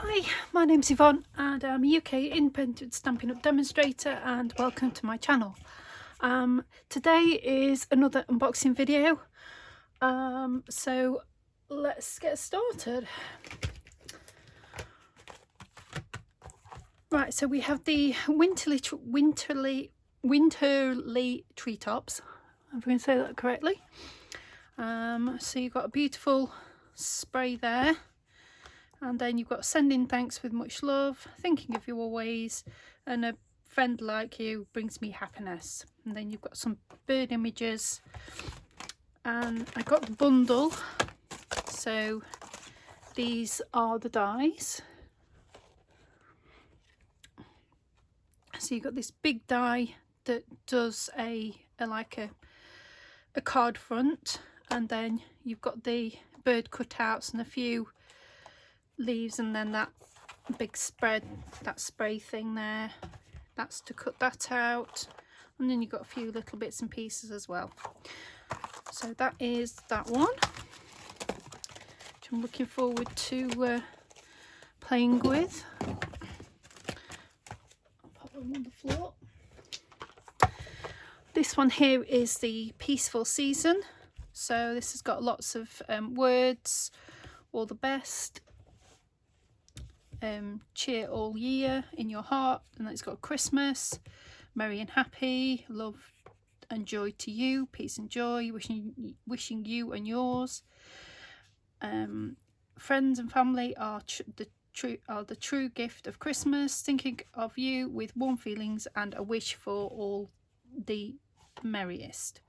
Hi, my name's Yvonne and I'm a UK independent Stampin' Up demonstrator, and welcome to my channel. Today is another unboxing video, so let's get started. Right, so we have the winterly treetops, if I can say that correctly. So you've got a beautiful spray there. And then you've got sending thanks with much love, thinking of you always, and a friend like you brings me happiness. And then you've got some bird images, and I got the bundle. So these are the dies. So you've got this big die that does a card front, and then you've got the bird cutouts and a few leaves, and then that big spread, that spray thing there, that's to cut that out, and then you've got a few little bits and pieces as well. So that is that one, which I'm looking forward to playing with. I'll pop them on the floor. This one here is the Peaceful Season. So this has got lots of words, all the best, cheer all year in your heart, and then it's got Christmas, merry and happy, love and joy to you, peace and joy, wishing you and yours. Friends and family are the true gift of Christmas, thinking of you with warm feelings and a wish for all the merriest,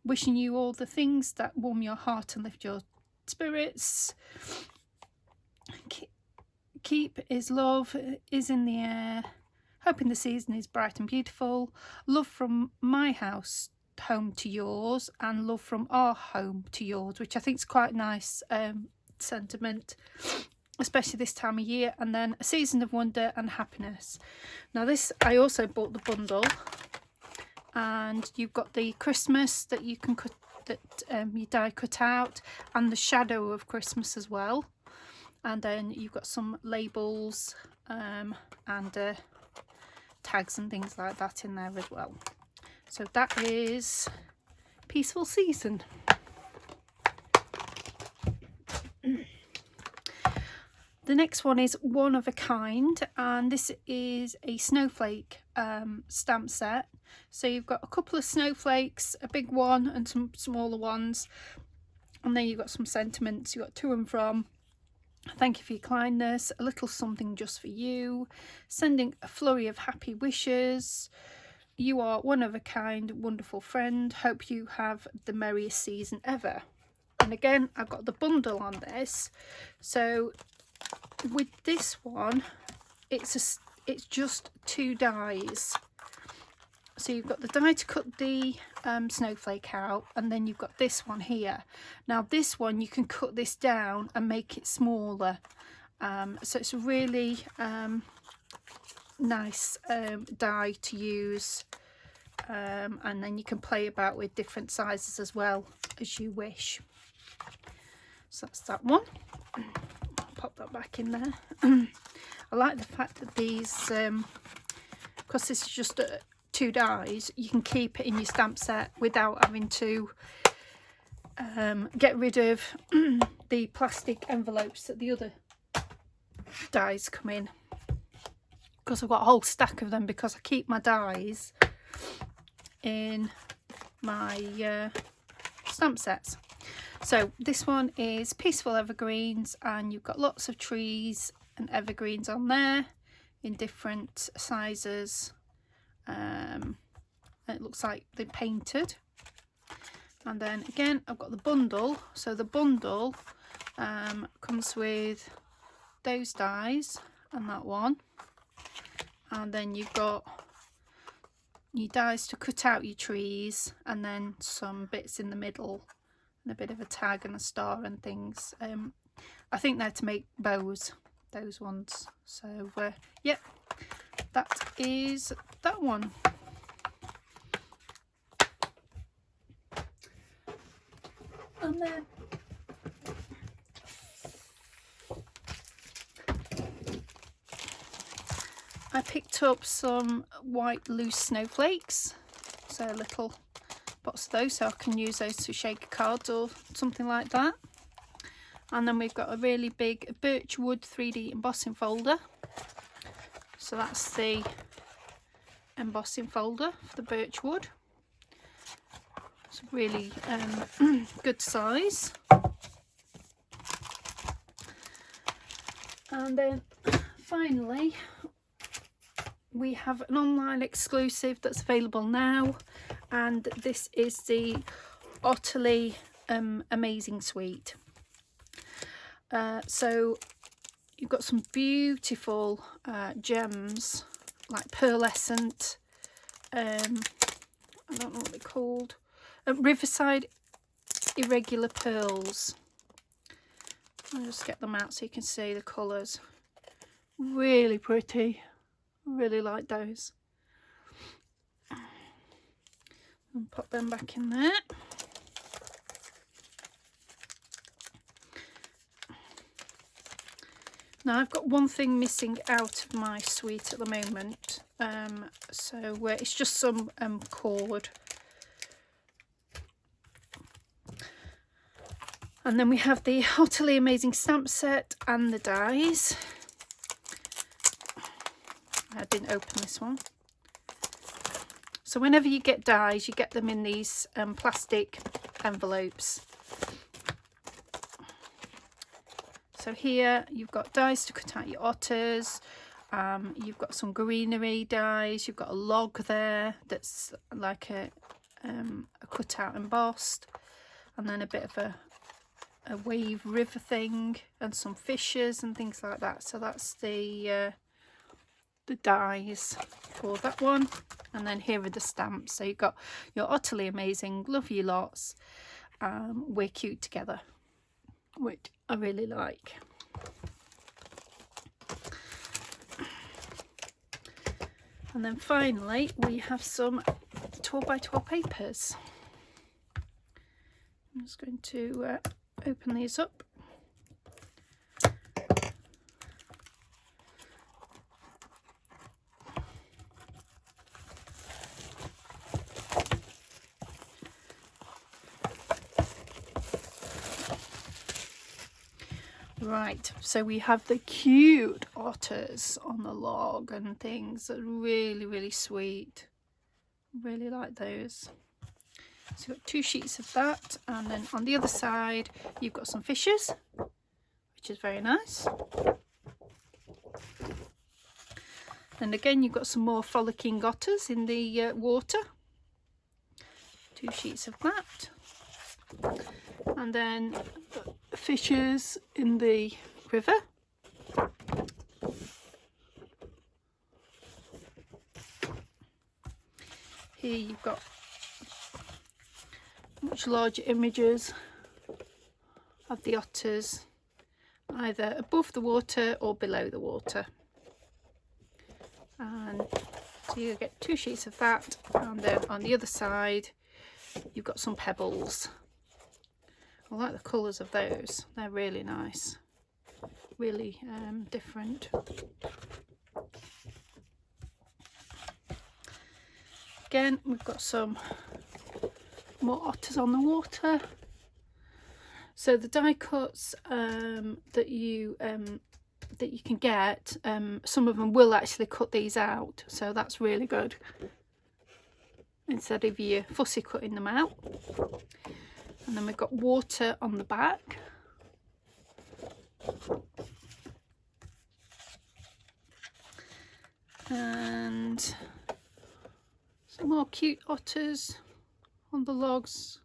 wishing you all the things that warm your heart and lift your spirits. Keep is love is in the air, hoping the season is bright and beautiful, love from my house home to yours, and love from our home to yours, which I think is quite a nice sentiment, especially this time of year. And then a season of wonder and happiness. Now this, I also bought the bundle, and you've got the Christmas that you can cut, that you die cut out, and the shadow of Christmas as well. And then you've got some labels and tags and things like that in there as well. So that is Peaceful Season. The next one is One of a Kind, and this is a snowflake stamp set. So you've got a couple of snowflakes, a big one and some smaller ones, and then you've got some sentiments. You've got to and from, thank you for your kindness, a little something just for you, sending a flurry of happy wishes, you are one of a kind, wonderful friend, hope you have the merriest season ever. And again, I've got the bundle on this. So with this one, it's just 2 dies. So you've got the die to cut the snowflake out, and then you've got this one here. Now this one, you can cut this down and make it smaller. So it's a really nice die to use, and then you can play about with different sizes as well as you wish. So that's that one. Pop that back in there. I like the fact that these, because this is just 2 dies, you can keep it in your stamp set without having to get rid of the plastic envelopes that the other dies come in, because I've got a whole stack of them, because I keep my dies in my stamp sets. So this one is Peaceful Evergreens, and you've got lots of trees and evergreens on there in different sizes. It looks like they're painted. And then again, I've got the bundle. So the bundle comes with those dies and that one, and then you've got your dies to cut out your trees, and then some bits in the middle and a bit of a tag and a star and things. I think they're to make bows, those ones. So yeah, that is that one. And then I picked up some white loose snowflakes, so little box of those, so I can use those to shake cards or something like that. And then we've got a really big birchwood 3D embossing folder. So that's the embossing folder for the birchwood. It's really good size. And then finally we have an online exclusive that's available now, and this is the Utterly Amazing Suite. So you've got some beautiful gems like pearlescent, I don't know what they're called, Riverside irregular pearls. I'll just get them out so you can see the colours. Really pretty, really like those. And pop them back in there. Now I've got one thing missing out of my suite at the moment, so it's just some cord. And then we have the Utterly Amazing stamp set and the dies. I didn't open this one. So whenever you get dies, you get them in these plastic envelopes. So here you've got dies to cut out your otters, you've got some greenery dies, you've got a log there that's like a cut out embossed, and then a bit of a wave river thing and some fishes and things like that. So that's the dies for that one. And then here are the stamps. So you've got your Utterly Amazing, love you lots, we're cute together, which I really like. And then finally we have some 12x12 papers. I'm just going to open these up. Right, so we have the cute otters on the log and things that are really, really sweet. Really like those. So you've got 2 sheets of that, and then on the other side you've got some fishes, which is very nice. And again you've got some more frolicking otters in the water. 2 sheets of that. And then fishes in the river. Here you've got much larger images of the otters, either above the water or below the water. And so you get 2 sheets of that, and then on the other side you've got some pebbles. I like the colours of those, they're really nice, really different. Again, we've got some more otters on the water. So the die cuts that you can get, some of them will actually cut these out, so that's really good, instead of you fussy cutting them out. And then we've got water on the back. And some more cute otters on the logs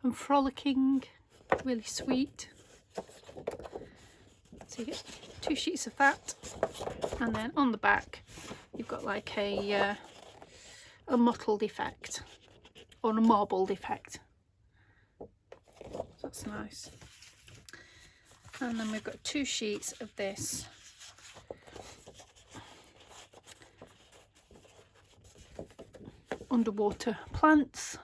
and frolicking, really sweet. So you get 2 sheets of that, and then on the back you've got like a mottled effect or a marbled effect. That's nice. And then we've got 2 sheets of this. Underwater plants.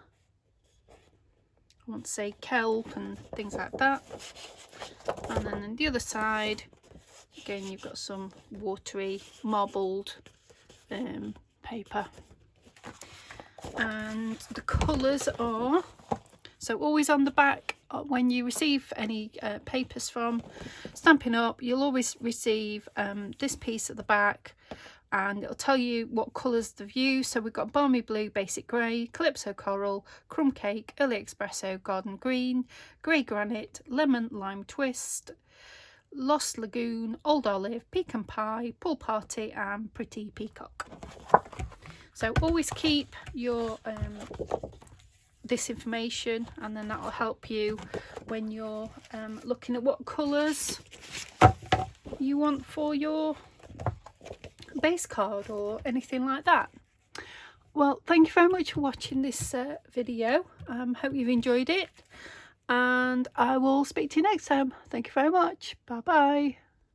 I want to say kelp and things like that. And then on the other side, again, you've got some watery, marbled paper. And the colours are, so always on the back when you receive any papers from Stampin' Up, you'll always receive this piece at the back, and it'll tell you what colours they've used. So we've got Balmy Blue, Basic Grey, Calypso Coral, Crumb Cake, Early Espresso, Garden Green, Grey Granite, Lemon Lime Twist, Lost Lagoon, Old Olive, Pecan Pie, Pool Party and Pretty Peacock. So always keep your this information, and then that will help you when you're looking at what colours you want for your base card or anything like that. Well, thank you very much for watching this video. Hope you've enjoyed it, and I will speak to you next time. Thank you very much. Bye bye.